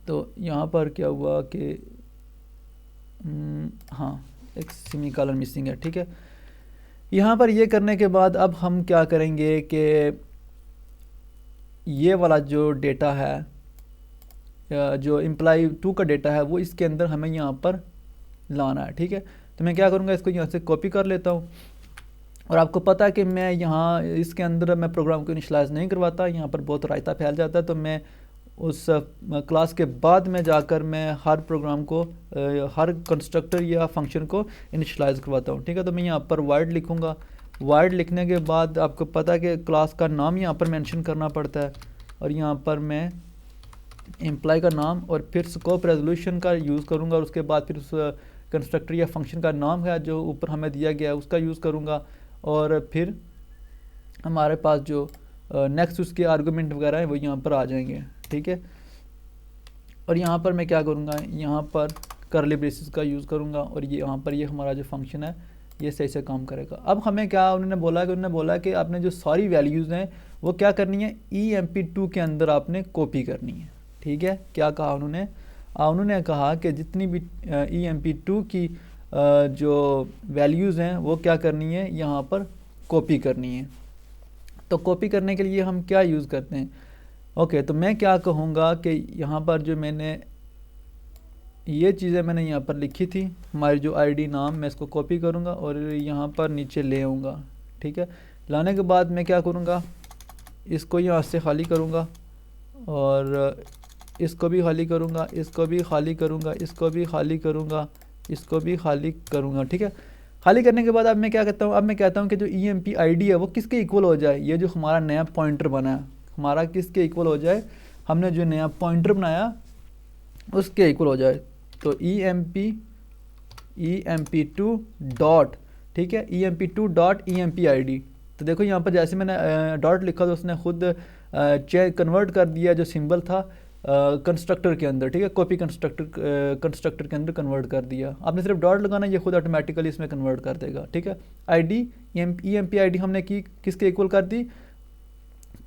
तो यहाँ पर क्या हुआ कि हाँ एक सेमीकोलन मिसिंग है, ठीक है। यहाँ पर ये करने के बाद अब हम क्या करेंगे कि ये वाला जो डेटा है जो एम्प्लॉय 2 का डेटा है वो इसके अंदर हमें यहाँ पर लाना है, ठीक है। तो मैं क्या करूँगा, इसको यहाँ से कॉपी कर लेता हूँ। और आपको पता है कि मैं यहाँ इसके अंदर मैं प्रोग्राम को इनिशियलाइज नहीं करवाता, यहाँ पर बहुत रायता फैल जाता है। तो मैं उस क्लास के बाद में जाकर मैं हर प्रोग्राम को हर कंस्ट्रक्टर या फंक्शन को इनिशियलाइज करवाता हूँ, ठीक है। तो मैं यहाँ पर वाइड लिखूँगा। वाइड लिखने के बाद आपको पता है कि क्लास का नाम यहाँ पर मेंशन करना पड़ता है और यहाँ पर मैं एम्प्लॉय का नाम और फिर स्कोप रेजोल्यूशन का यूज़ करूँगा और उसके बाद फिर उस कंस्ट्रक्टर या फंक्शन का नाम है जो ऊपर हमें दिया गया है उसका यूज़ करूँगा। और फिर हमारे पास जो नेक्स्ट उसके आर्गूमेंट वगैरह हैं वो यहाँ पर आ जाएंगे, ठीक है। और यहाँ पर मैं क्या करूँगा, यहाँ पर करली ब्रेसेस का यूज़ करूँगा और ये यहाँ पर ये हमारा जो फंक्शन है ये सही से काम करेगा। अब हमें क्या उन्होंने बोला कि आपने जो सारी वैल्यूज़ हैं वो क्या करनी है, EMP2 के अंदर आपने कॉपी करनी है, ठीक है। क्या कहा उन्होंने कहा कि जितनी भी EMP2 की जो वैल्यूज़ हैं वो क्या करनी है, यहाँ पर कॉपी करनी है। तो कॉपी करने के लिए हम क्या यूज़ करते हैं, ओके। तो मैं क्या कहूँगा कि यहाँ पर जो मैंने ये चीज़ें मैंने यहाँ पर लिखी थी, हमारी जो ID नाम, मैं इसको कॉपी करूँगा और यहाँ पर नीचे ले आऊँगा, ठीक है। लाने के बाद मैं क्या करूँगा, इसको यहाँ से खाली करूँगा और इसको भी खाली करूँगा, इसको भी खाली करूँगा, इसको भी खाली करूँगा, इसको भी खाली करूँगा, ठीक है। खाली करने के बाद अब मैं क्या कहता हूँ, अब मैं कहता हूँ कि जो EMP ID है वो किसके इक्वल हो जाए, ये जो हमारा नया पॉइंटर बना है हमारा किसके इक्वल हो जाए, हमने जो नया पॉइंटर बनाया उसके इक्वल हो जाए। तो EMP2 डॉट, ठीक है, EMP2 डॉट EMP ID। तो देखो यहाँ पर जैसे मैंने डॉट लिखा तो उसने खुद कन्वर्ट कर दिया जो सिंबल था कंस्ट्रक्टर के अंदर, ठीक है, कॉपी कंस्ट्रक्टर के अंदर कन्वर्ट कर दिया। आपने सिर्फ डॉट लगाना, ये खुद ऑटोमेटिकली इसमें कन्वर्ट कर देगा, ठीक है। आईडी EMP आईडी हमने की किसके इक्वल कर दी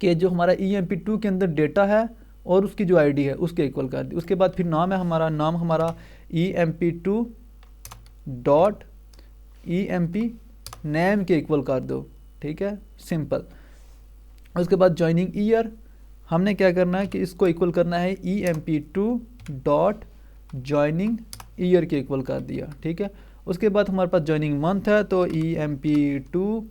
कि जो हमारा EMP2 के अंदर डेटा है और उसकी जो आईडी है उसके इक्वल कर दी। उसके बाद फिर नाम है हमारा, नाम हमारा EMP2 डॉट EMP नेम के इक्वल कर दो, ठीक है, सिंपल। उसके बाद जॉइनिंग ईयर हमने क्या करना है कि इसको इक्वल करना है EMP2 डॉट जॉइनिंग ईयर के इक्वल कर दिया, ठीक है। उसके बाद हमारे पास जॉइनिंग मंथ है तो EMP2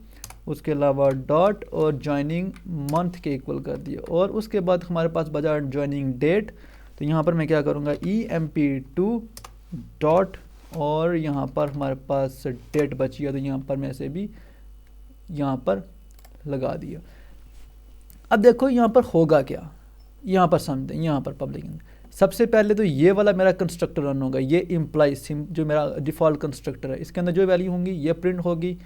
उसके अलावा डॉट और जॉइनिंग मंथ के इक्वल कर दिया। और उसके बाद हमारे पास बचा जॉइनिंग डेट, तो यहाँ पर मैं क्या करूँगा EMP2 डॉट और यहाँ पर हमारे पास डेट बची है तो यहाँ पर मैं से भी यहाँ पर लगा दिया। अब देखो यहाँ पर होगा क्या, यहाँ पर समझते हैं। यहाँ पर पब्लिक सबसे पहले तो ये वाला मेरा कंस्ट्रक्टर रन होगा, ये इम्प्लाई सिम जो मेरा डिफ़ॉल्ट कंस्ट्रक्टर है इसके अंदर जो वैल्यू होंगी ये प्रिंट होगी।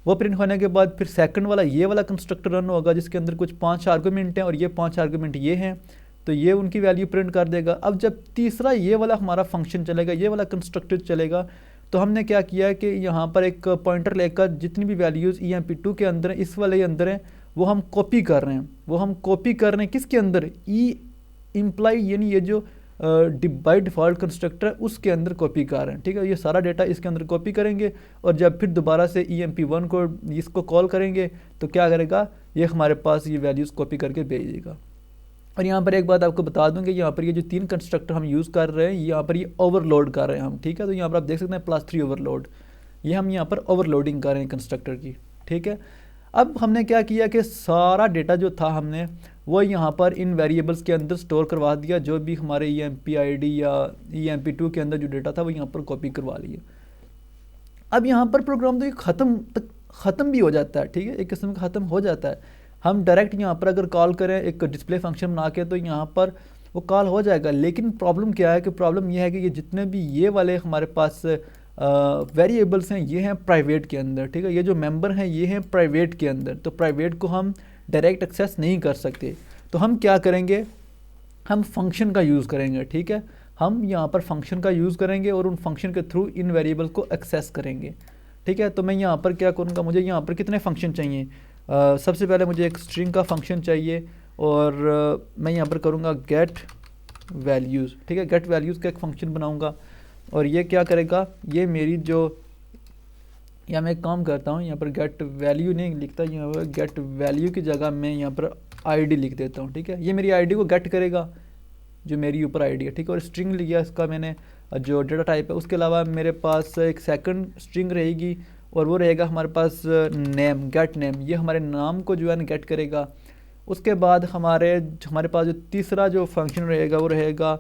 वो प्रिंट होने के बाद फिर सेकंड वाला ये वाला कंस्ट्रक्टर रन होगा जिसके अंदर कुछ 5 आर्गूमेंट हैं और ये 5 आर्गूमेंट ये हैं, तो ये उनकी वैल्यू प्रिंट कर देगा। अब जब तीसरा ये वाला हमारा फंक्शन चलेगा, ये वाला कंस्ट्रक्टर चलेगा, तो हमने क्या किया कि यहाँ पर एक पॉइंटर लेकर जितनी भी वैल्यूज़ EMP2 के अंदर हैं, इस वाले अंदर हैं, वो हम कॉपी कर रहे हैं। वो हम कॉपी कर रहे हैं किसके अंदर, इम्प्लाई यानी ये जो बाई डिफ़ॉल्ट कंस्ट्रक्टर है उसके अंदर कॉपी कर रहे हैं, ठीक है। ये सारा डेटा इसके अंदर कॉपी करेंगे और जब फिर दोबारा से EMP1 को इसको कॉल करेंगे तो क्या करेगा, ये हमारे पास ये वैल्यूज़ कॉपी करके भेज देगा। और यहाँ पर एक बात आपको बता दूँ कि यहाँ पर ये जो 3 कंस्ट्रक्टर हम यूज़ कर रहे हैं यहाँ पर ये ओवरलोड कर रहे हैं हम, ठीक है। तो यहाँ पर आप देख सकते हैं +3 ओवरलोड, ये हम यहाँ पर ओवरलोडिंग कर रहे हैं कंस्ट्रक्टर की, ठीक है। अब हमने क्या किया कि सारा डेटा जो था हमने वो यहाँ पर इन वेरिएबल्स के अंदर स्टोर करवा दिया। जो भी हमारे EMP आईडी या EMP2 के अंदर जो डेटा था वो यहाँ पर कॉपी करवा लिया। अब यहाँ पर प्रोग्राम तो ये ख़त्म भी हो जाता है, ठीक है, एक किस्म का ख़त्म हो जाता है। हम डायरेक्ट यहाँ पर अगर कॉल करें एक डिस्प्ले फंक्शन बना के तो यहाँ पर वो कॉल हो जाएगा। लेकिन प्रॉब्लम क्या है कि प्रॉब्लम ये है कि ये जितने भी ये वाले हमारे पास वेरिएबल्स हैं ये हैं प्राइवेट के अंदर, ठीक है। ये जो मेंबर हैं ये हैं प्राइवेट के अंदर, तो प्राइवेट को हम डायरेक्ट एक्सेस नहीं कर सकते। तो हम क्या करेंगे, हम फंक्शन का यूज़ करेंगे, ठीक है। हम यहाँ पर फंक्शन का यूज़ करेंगे और उन फंक्शन के थ्रू इन वेरिएबल को एक्सेस करेंगे, ठीक है। तो मैं यहाँ पर क्या करूँगा, मुझे यहाँ पर कितने फंक्शन चाहिए, सबसे पहले मुझे एक स्ट्रिंग का फंक्शन चाहिए और मैं यहाँ पर करूँगा गेट वैल्यूज़, ठीक है। गेट वैल्यूज़ का एक फंक्शन बनाऊँगा और ये क्या करेगा, ये मेरी जो, या मैं एक काम करता हूँ यहाँ पर गेट वैल्यू नहीं लिखता, यहाँ पर गेट वैल्यू की जगह मैं यहाँ पर आईडी लिख देता हूँ, ठीक है। ये मेरी आईडी को गेट करेगा जो मेरी ऊपर आईडी है, ठीक है। और स्ट्रिंग लिया इसका मैंने जो डेटा टाइप है। उसके अलावा मेरे पास एक सेकंड स्ट्रिंग रहेगी और वो रहेगा हमारे पास नेम, गेट नेम, ये हमारे नाम को जो है गेट करेगा। उसके बाद हमारे पास जो तीसरा जो फंक्शन रहेगा वो रहेगा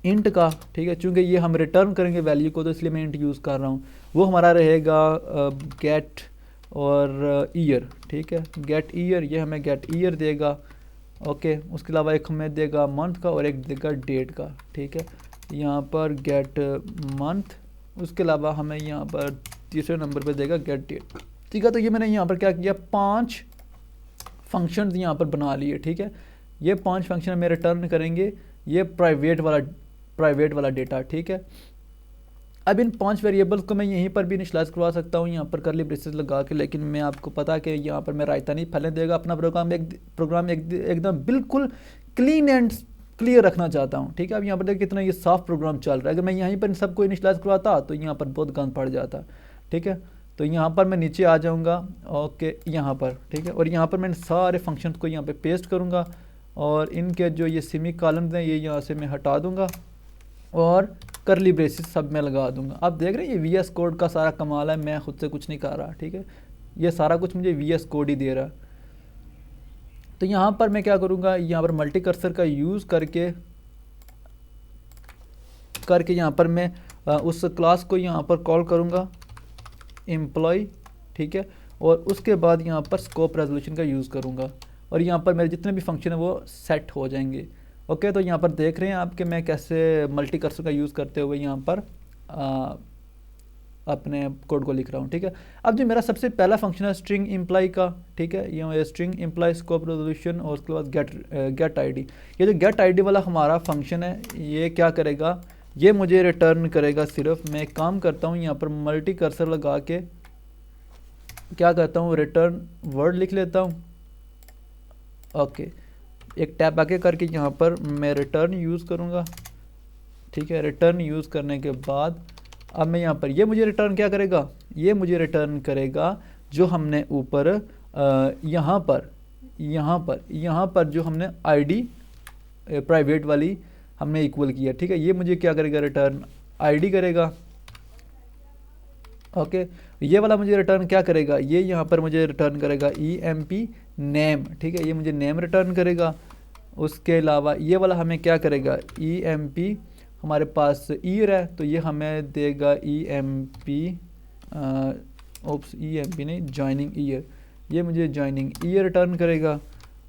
इंट का, ठीक है। चूँकि ये हम रिटर्न करेंगे वैल्यू को तो इसलिए मैं इंट यूज़ कर रहा हूँ। वो हमारा रहेगा गेट और ईयर, ठीक है। गेट ईयर, ये हमें गेट ईयर देगा, ओके। उसके अलावा एक हमें देगा मंथ का और एक देगा डेट का, ठीक है। यहाँ पर गेट मंथ, उसके अलावा हमें यहाँ पर तीसरे नंबर पे देगा गेट डेट, ठीक है। तो ये मैंने यहाँ पर क्या किया, 5 फंक्शंस यहाँ पर बना लिए, ठीक है। ये 5 फंक्शन हमें रिटर्न करेंगे ये प्राइवेट वाला डेटा, ठीक है। अब इन 5 वेरिएबल्स को मैं यहीं पर भी इनिशियलाइज करवा सकता हूँ यहाँ पर करली ब्रेसेस लगा के, लेकिन मैं आपको पता है कि यहाँ पर मैं रायता नहीं फैलने देगा। अपना प्रोग्राम एकदम बिल्कुल क्लीन एंड क्लियर रखना चाहता हूँ, ठीक है। अब यहाँ पर देखिए कितना ये साफ प्रोग्राम चल रहा है। अगर मैं यहीं पर सबको इनिशियलाइज करवाता तो यहाँ पर बहुत गंद पड़ जाता, ठीक है। तो यहाँ पर मैं नीचे आ जाऊँगा, ओके, यहाँ पर, ठीक है। और यहाँ पर मैं सारे फंक्शन को यहाँ पर पेस्ट करूँगा और इनके जो ये सेमी कॉलम्स हैं ये यहाँ से मैं हटा दूँगा और करली ब्रेसेस सब में लगा दूंगा। आप देख रहे हैं ये VS कोड का सारा कमाल है, मैं खुद से कुछ नहीं कर रहा, ठीक है। ये सारा कुछ मुझे VS कोड ही दे रहा। तो यहाँ पर मैं क्या करूँगा, यहाँ पर मल्टी कर्सर का यूज़ करके यहाँ पर मैं उस क्लास को यहाँ पर कॉल करूँगा एम्प्लॉय, ठीक है। और उसके बाद यहाँ पर स्कोप रेजोल्यूशन का यूज़ करूँगा और यहाँ पर मेरे जितने भी फंक्शन है वो सेट हो जाएंगे, ओके। तो यहाँ पर देख रहे हैं आप कि मैं कैसे मल्टी कर्सर का यूज़ करते हुए यहाँ पर अपने कोड को लिख रहा हूँ, ठीक है। अब जो मेरा सबसे पहला फंक्शन है स्ट्रिंग इम्प्लाई का, ठीक है, ये स्ट्रिंग इम्प्लाई स्कोप रेजोल्यूशन और उसके बाद गेट आईडी। ये जो गेट आईडी वाला हमारा फंक्शन है ये क्या करेगा, ये मुझे रिटर्न करेगा सिर्फ, मैं एक काम करता हूँ यहाँ पर मल्टी कर्सर लगा के क्या करता हूँ, रिटर्न वर्ड लिख लेता हूँ। ओके, एक टैब आके करके यहाँ पर मैं रिटर्न यूज़ करूँगा, ठीक है। रिटर्न यूज़ करने के बाद अब मैं यहाँ पर ये मुझे रिटर्न क्या करेगा, ये मुझे रिटर्न करेगा जो हमने ऊपर यहाँ पर जो हमने आईडी प्राइवेट वाली हमने इक्वल किया, ठीक है। ये मुझे क्या करेगा, रिटर्न आईडी करेगा। ओके, ये वाला मुझे रिटर्न क्या करेगा, ये यहाँ पर मुझे रिटर्न करेगा emp नेम, ठीक है, ये मुझे नेम रिटर्न करेगा। उसके अलावा ये वाला हमें क्या करेगा, emp हमारे पास ईयर है तो ये हमें देगा emp emp नहीं, जॉइनिंग ईयर, ये मुझे जॉइनिंग ईयर रिटर्न करेगा।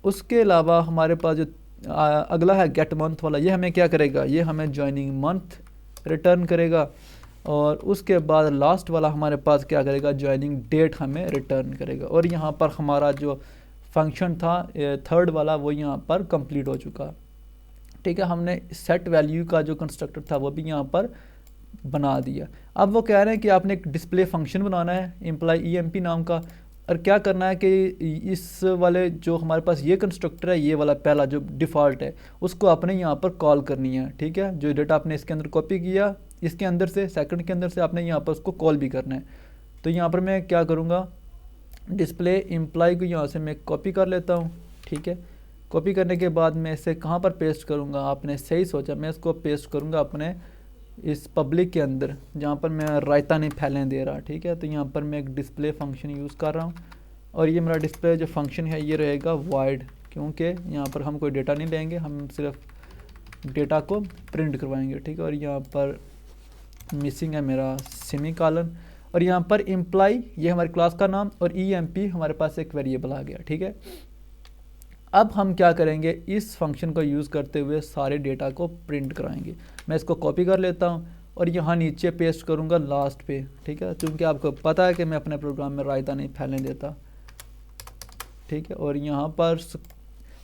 उसके अलावा हमारे पास जो अगला है गेट मंथ वाला, ये हमें क्या करेगा, ये हमें जॉइनिंग मंथ रिटर्न करेगा। और उसके बाद लास्ट वाला हमारे पास क्या करेगा, जॉइनिंग डेट हमें रिटर्न करेगा। और यहाँ पर हमारा जो फंक्शन था थर्ड वाला वो यहाँ पर कंप्लीट हो चुका, ठीक है। हमने सेट वैल्यू का जो कंस्ट्रक्टर था वो भी यहाँ पर बना दिया। अब वो कह रहे हैं कि आपने एक डिस्प्ले फंक्शन बनाना है इम्प्लाई emp नाम का, और क्या करना है कि इस वाले जो हमारे पास ये कंस्ट्रक्टर है, ये वाला पहला जो डिफ़ॉल्ट है उसको आपने यहाँ पर कॉल करनी है, ठीक है। जो डेटा आपने इसके अंदर कॉपी किया इसके अंदर से सेकंड के अंदर से आपने यहाँ पर उसको कॉल भी करना है। तो यहाँ पर मैं क्या करूँगा, डिस्प्ले इम्प्लाई को यहाँ से मैं कॉपी कर लेता हूँ, ठीक है। कॉपी करने के बाद मैं इसे कहाँ पर पेस्ट करूँगा, आपने सही सोचा, मैं इसको पेस्ट करूँगा अपने इस पब्लिक के अंदर जहाँ पर मैं रायता नहीं फैलने दे रहा, ठीक है। तो यहाँ पर मैं एक डिस्प्ले फंक्शन यूज़ कर रहा हूँ और ये मेरा डिस्प्ले जो फंक्शन है ये रहेगा वाइड, क्योंकि यहाँ पर हम कोई डेटा नहीं लेंगे, हम सिर्फ डेटा को प्रिंट करवाएंगे, ठीक है। और यहाँ पर मिसिंग है मेरा सेमी कॉलन, और यहाँ पर इम्प्लाई ये हमारी क्लास का नाम और emp हमारे पास एक वेरिएबल आ गया, ठीक है। अब हम क्या करेंगे, इस फंक्शन को यूज़ करते हुए सारे डेटा को प्रिंट कराएंगे। मैं इसको कॉपी कर लेता हूँ और यहाँ नीचे पेस्ट करूँगा लास्ट पे, ठीक है, क्योंकि आपको पता है कि मैं अपने प्रोग्राम में रायता नहीं फैलने देता, ठीक है। और यहाँ पर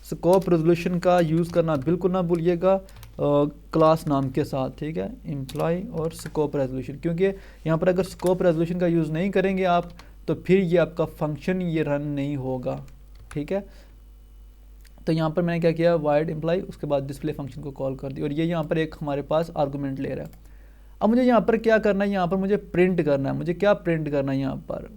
स्कोप रेजोल्यूशन का यूज़ करना बिल्कुल ना भूलिएगा क्लास नाम के साथ, ठीक है, इम्प्लाई और स्कोप रेजोल्यूशन, क्योंकि यहाँ पर अगर स्कोप रेजोल्यूशन का यूज़ नहीं करेंगे आप तो फिर ये आपका फंक्शन ये रन नहीं होगा, ठीक है। तो यहाँ पर मैंने क्या किया, वाइड इम्प्लाई, उसके बाद डिस्प्ले फंक्शन को कॉल कर दी और ये यहाँ पर एक हमारे पास आर्गूमेंट ले रहा है। अब मुझे यहाँ पर क्या करना है, यहाँ पर मुझे प्रिंट करना है। मुझे क्या प्रिंट करना है, यहाँ पर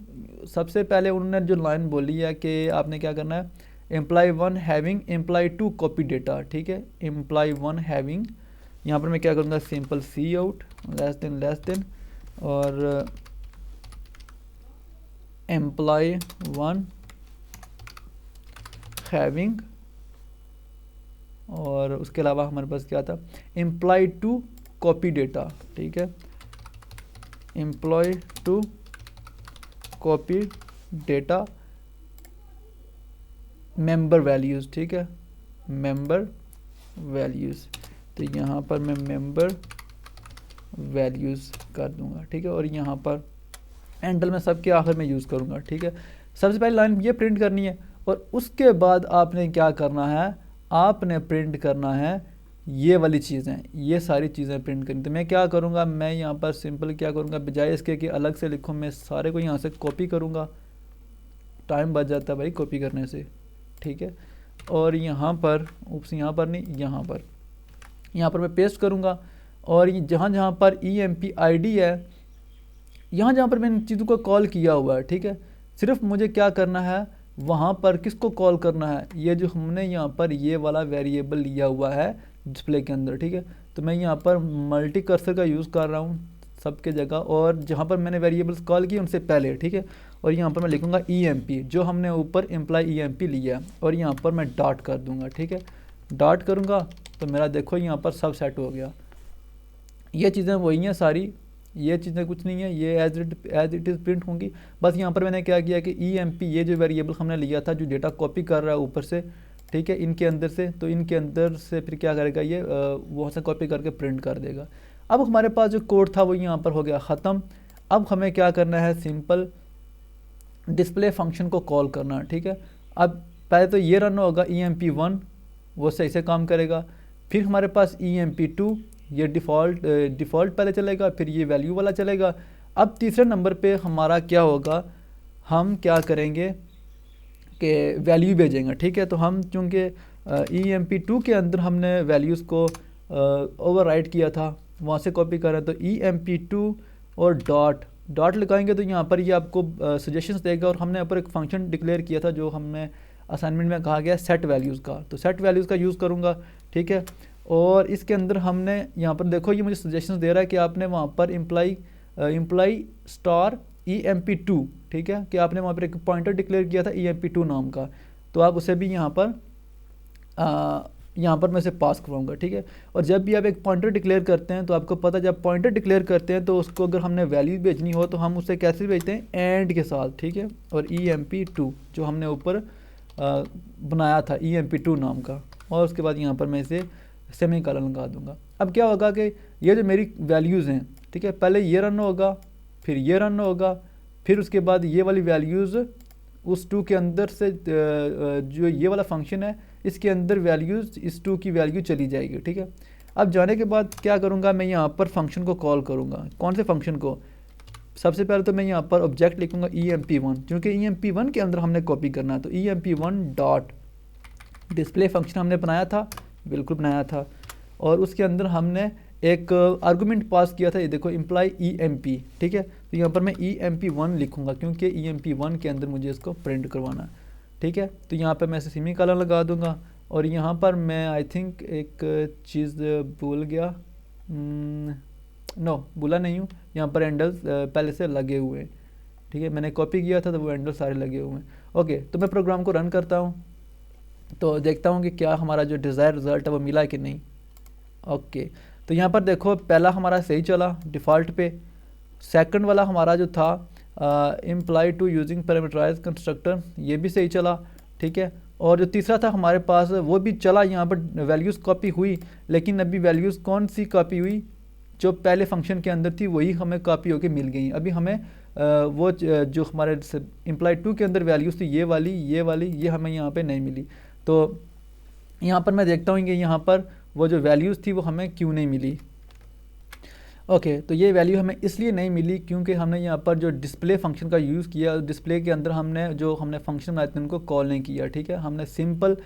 सबसे पहले उन्होंने जो लाइन बोली है कि आपने क्या करना है, employee 1 having employee 2 copy data, ठीक है। एम्प्लाई 1 हैविंग, यहाँ पर मैं क्या करूँगा, सिंपल सी आउट लेस देन और एम्प्लाई 1 हैविंग, और उसके अलावा हमारे पास क्या था, एम्प्लाई 2 कॉपी डेटा, ठीक है, employee 2 copy data member values, ठीक है, मेंबर वैल्यूज़। तो यहाँ पर मैं मेंबर वैल्यूज़ कर दूंगा, ठीक है। और यहाँ पर एंडल में सबके आखिर में यूज़ करूँगा, ठीक है। सबसे पहले लाइन ये प्रिंट करनी है और उसके बाद आपने क्या करना है, आपने प्रिंट करना है ये वाली चीज़ें, ये सारी चीज़ें प्रिंट करनी। तो मैं क्या करूँगा, मैं यहाँ पर सिंपल क्या करूँगा, बजाय इसके कि अलग से लिखूँ, मैं सारे को यहाँ से कॉपी करूँगा, टाइम बच जाता है भाई कॉपी करने से, ठीक है। और यहाँ पर यहाँ पर नहीं, यहाँ पर मैं पेस्ट करूँगा और जहाँ पर emp id है, जहाँ पर मैंने चीज़ों को कॉल किया हुआ है, ठीक है, सिर्फ मुझे क्या करना है, वहाँ पर किसको कॉल करना है, ये जो हमने यहाँ पर ये वाला वेरिएबल लिया हुआ है डिस्प्ले के अंदर, ठीक है। तो मैं यहाँ पर मल्टी कर्सर का यूज़ कर रहा हूँ सबके जगह, और जहाँ पर मैंने वेरिएबल्स कॉल किए उनसे पहले, ठीक है। और यहाँ पर मैं लिखूँगा emp, जो हमने ऊपर एम्प्लाई emp लिया है, और यहाँ पर मैं डॉट कर दूँगा, ठीक है। डॉट करूँगा तो मेरा देखो यहाँ पर सब सेट हो गया। ये चीज़ें वही हैं सारी, ये चीज़ें कुछ नहीं है, ये एज इट इज़ प्रिंट होंगी। बस यहाँ पर मैंने क्या किया कि emp ये जो वेरिएबल हमने लिया था जो डेटा कॉपी कर रहा है ऊपर से, ठीक है, इनके अंदर से, तो इनके अंदर से फिर क्या करेगा, ये वहाँ से कॉपी करके प्रिंट कर देगा। अब हमारे पास जो कोड था वो यहाँ पर हो गया ख़त्म। अब हमें क्या करना है, सिंपल डिस्प्ले फंक्शन को कॉल करना, ठीक है। अब पहले तो ये रन होगा emp1, वो सही से काम करेगा। फिर हमारे पास emp2, ये डिफ़ॉल्ट पहले चलेगा, फिर ये वैल्यू वाला चलेगा। अब तीसरे नंबर पे हमारा क्या होगा, हम क्या करेंगे कि वैल्यू भेजेंगे, ठीक है। तो हम चूँकि emp2 के अंदर हमने वैल्यूज़ को ओवरराइट किया था, वहाँ से कॉपी कर रहे हैं, तो emp2 और डॉट लगाएंगे तो यहाँ पर ये आपको सजेशंस देगा। और हमने यहाँ पर एक फंक्शन डिक्लेयर किया था जो हमने असाइनमेंट में कहा गया सेट वैल्यूज़ का, तो सेट वैल्यूज़ का यूज़ करूँगा, ठीक है। और इसके अंदर हमने यहाँ पर देखो ये मुझे सजेशंस दे रहा है कि आपने वहाँ पर इम्प्लाई स्टार emp2, ठीक है, कि आपने वहाँ पर एक पॉइंटर डिक्लेयर किया था emp2 नाम का, तो आप उसे भी यहाँ पर मैं इसे पास करवाऊँगा, ठीक है। और जब भी आप एक पॉइंटर डिक्लेयर करते हैं तो आपको पता है जब पॉइंटर डिक्लेयर करते हैं तो उसको अगर हमने वैल्यू भेजनी हो तो हम उसे कैसे भेजते हैं, एंड के साथ, ठीक है। और emp2 जो हमने ऊपर बनाया था emp2 नाम का, और उसके बाद यहाँ पर मैं इसे सेमीकोलन लगा दूंगा। अब क्या होगा कि ये जो मेरी वैल्यूज़ हैं, ठीक है, पहले ये रन होगा, फिर ये रन होगा, फिर उसके बाद ये वाली वैल्यूज़ उस 2 के अंदर से जो ये वाला फंक्शन है इसके अंदर वैल्यूज़ इस 2 की वैल्यू चली जाएगी, ठीक है। अब जाने के बाद क्या करूँगा, मैं यहाँ पर फंक्शन को कॉल करूँगा। कौन से फंक्शन को, सबसे पहले तो मैं यहाँ पर ऑब्जेक्ट लिखूँगा emp1, क्योंकि emp1 के अंदर हमने कॉपी करना है। तो emp1 डॉट डिस्प्ले फंक्शन हमने बनाया था, बिल्कुल बनाया था, और उसके अंदर हमने एक आर्गूमेंट पास किया था, ये देखो इम्प्लाई emp, ठीक है। तो यहाँ पर मैं emp1 लिखूँगा क्योंकि emp1 के अंदर मुझे इसको प्रिंट करवाना है, ठीक है। तो यहाँ पर मैं इसे सेमीकोलन लगा दूँगा। और यहाँ पर मैं आई थिंक एक चीज़ भूल गया, नो भूला नहीं हूँ, यहाँ पर एंडल्स पहले से लगे हुए हैं, ठीक है, मैंने कॉपी किया था तो वो एंडल्स सारे लगे हुए हैं। ओके, तो मैं प्रोग्राम को रन करता हूँ तो देखता हूँ कि क्या हमारा जो डिज़ायर रिज़ल्ट है वो मिला कि नहीं। ओके, तो यहाँ पर देखो पहला हमारा सही चला डिफ़ॉल्ट पे, सेकंड वाला हमारा जो था employee two using parameterized constructor, ये भी सही चला, ठीक है। और जो तीसरा था हमारे पास वो भी चला, यहाँ पर वैल्यूज़ कॉपी हुई, लेकिन अभी वैल्यूज़ कौन सी कॉपी हुई, जो पहले फंक्शन के अंदर थी वही हमें कॉपी होके मिल गई। अभी हमें वो जो हमारे इम्प्लाई 2 के अंदर वैल्यूज़ थी ये वाली ये हमें यहाँ पे नहीं मिली। तो यहाँ पर मैं देखता हूँ कि यहाँ पर वो जो वैल्यूज़ थी वो हमें क्यों नहीं मिली। ओके, तो ये वैल्यू हमें इसलिए नहीं मिली क्योंकि हमने यहाँ पर जो डिस्प्ले फंक्शन का यूज़ किया, डिस्प्ले के अंदर हमने फंक्शन बनाए थे उनको कॉल नहीं किया, ठीक है। हमने सिंपल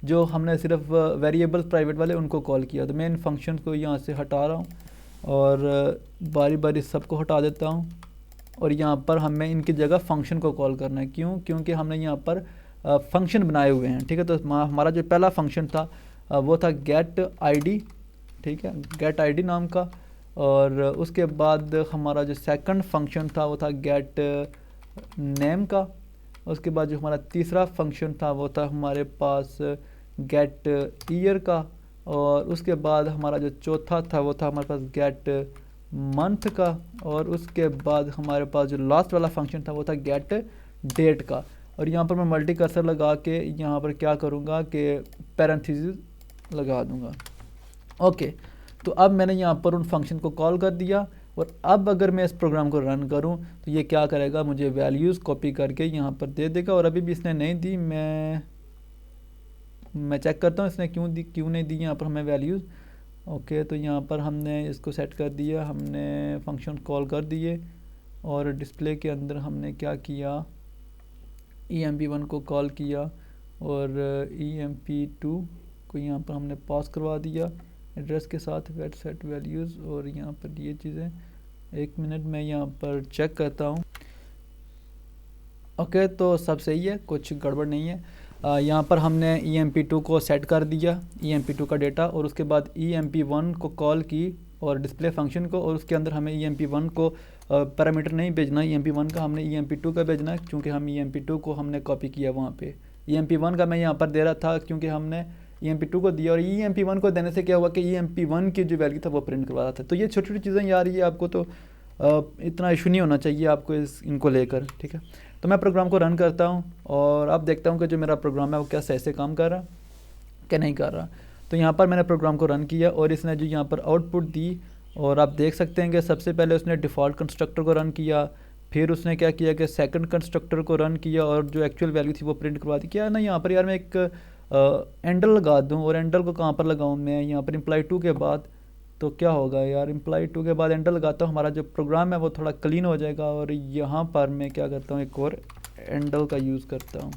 जो हमने सिर्फ वेरिएबल्स प्राइवेट वाले उनको कॉल किया। तो मैं इन फंक्शन को यहाँ से हटा रहा हूँ और बारी बारी सबको हटा देता हूँ, और यहाँ पर हमें इनकी जगह फंक्शन को कॉल करना है। क्यों? क्योंकि हमने यहाँ पर फंक्शन बनाए हुए हैं, ठीक है। तो हमारा जो पहला फंक्शन था वो था गेट आईडी, ठीक है, गेट आईडी नाम का। और उसके बाद हमारा जो सेकंड फंक्शन था वो था गेट नेम का। उसके बाद जो हमारा तीसरा फंक्शन था वो था हमारे पास गेट ईयर का। और उसके बाद हमारा जो चौथा था वो था हमारे पास गेट मंथ का। और उसके बाद हमारे पास जो लास्ट वाला फंक्शन था वो था गेट डेट का। और यहाँ पर मैं मल्टी कर्सर लगा के यहाँ पर क्या करूँगा कि पैरेंथेसिस लगा दूँगा। ओके, तो अब मैंने यहाँ पर उन फंक्शन को कॉल कर दिया। और अब अगर मैं इस प्रोग्राम को रन करूँ तो ये क्या करेगा, मुझे वैल्यूज़ कॉपी करके यहाँ पर दे देगा। और अभी भी इसने नहीं दी, मैं चेक करता हूँ इसने क्यों नहीं दी यहाँ पर हमें वैल्यूज़। ओके, तो यहाँ पर हमने इसको सेट कर दिया, हमने फंक्शन कॉल कर दिए और डिस्प्ले के अंदर हमने क्या किया, emp1 को कॉल किया और emp2 को यहाँ पर हमने पास करवा दिया एड्रेस के साथ वेट सेट वैल्यूज़। और यहाँ पर ये चीज़ें, एक मिनट मैं यहाँ पर चेक करता हूँ। ओके, तो सब सही है, कुछ गड़बड़ नहीं है। यहाँ पर हमने emp2 को सेट कर दिया, emp2 का डेटा, और उसके बाद emp1 को कॉल की और डिस्प्ले फंक्शन को। और उसके अंदर हमें emp1 को पैरामीटर नहीं भेजना, emp1 का हमने emp2 का भेजना, क्योंकि हम emp2 को हमने कॉपी किया वहाँ पे। emp1 का मैं यहाँ पर दे रहा था क्योंकि हमने emp2 को दिया, और emp1 को देने से क्या हुआ कि emp1 की जो वैल्यू था वो प्रिंट करवा रहा था। तो ये छोटी छोटी चीज़ें यार, ये आपको तो इतना इशू नहीं होना चाहिए आपको इनको लेकर, ठीक है। तो मैं प्रोग्राम को रन करता हूँ और अब देखता हूँ कि जो मेरा प्रोग्राम है वो क्या सही से काम कर रहा क्या नहीं कर रहा। तो यहाँ पर मैंने प्रोग्राम को रन किया और इसने जो यहाँ पर आउटपुट दी और आप देख सकते हैं कि सबसे पहले उसने डिफ़ॉल्ट कंस्ट्रक्टर को रन किया, फिर उसने क्या किया कि सेकंड कंस्ट्रक्टर को रन किया और जो एक्चुअल वैल्यू थी वो प्रिंट करवा दी। क्या है ना, यहाँ पर यार मैं एक एंडल लगा दूँ, और एंडल को कहाँ पर लगाऊँ मैं, यहाँ पर इम्प्लाई टू के बाद, तो क्या होगा यार, इम्प्लाई टू के बाद एंडल लगाता हूँ, हमारा जो प्रोग्राम है वो थोड़ा क्लीन हो जाएगा। और यहाँ पर मैं क्या करता हूँ, एक और एंडल का यूज़ करता हूँ।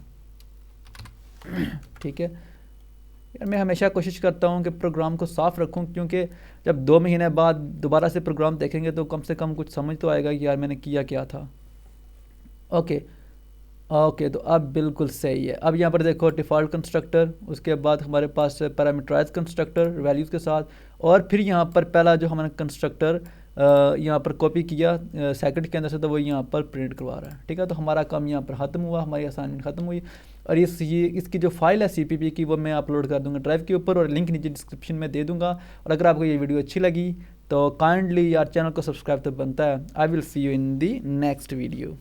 ठीक है यार, मैं हमेशा कोशिश करता हूँ कि प्रोग्राम को साफ़ रखूँ, क्योंकि जब 2 महीने बाद दोबारा से प्रोग्राम देखेंगे तो कम से कम कुछ समझ तो आएगा कि यार मैंने किया क्या था। ओके ओके, तो अब बिल्कुल सही है। अब यहाँ पर देखो डिफ़ॉल्ट कंस्ट्रक्टर, उसके बाद हमारे पास पैरामीटराइज कंस्ट्रक्टर वैल्यूज़ के साथ, और फिर यहाँ पर पहला जो हमने कंस्ट्रक्टर यहाँ पर कॉपी किया सेकंड के अंदर से, तो वो यहाँ पर प्रिंट करवा रहा है। ठीक है, तो हमारा काम यहाँ पर ख़त्म हुआ, हमारी असाइनमेंट ख़त्म हुई। और ये इसकी जो फाइल है CPP की, वो मैं अपलोड कर दूँगा ड्राइव के ऊपर, और लिंक नीचे डिस्क्रिप्शन में दे दूँगा। और अगर आपको ये वीडियो अच्छी लगी तो काइंडली यार चैनल को सब्सक्राइब तो बनता है। I will see you in the next video.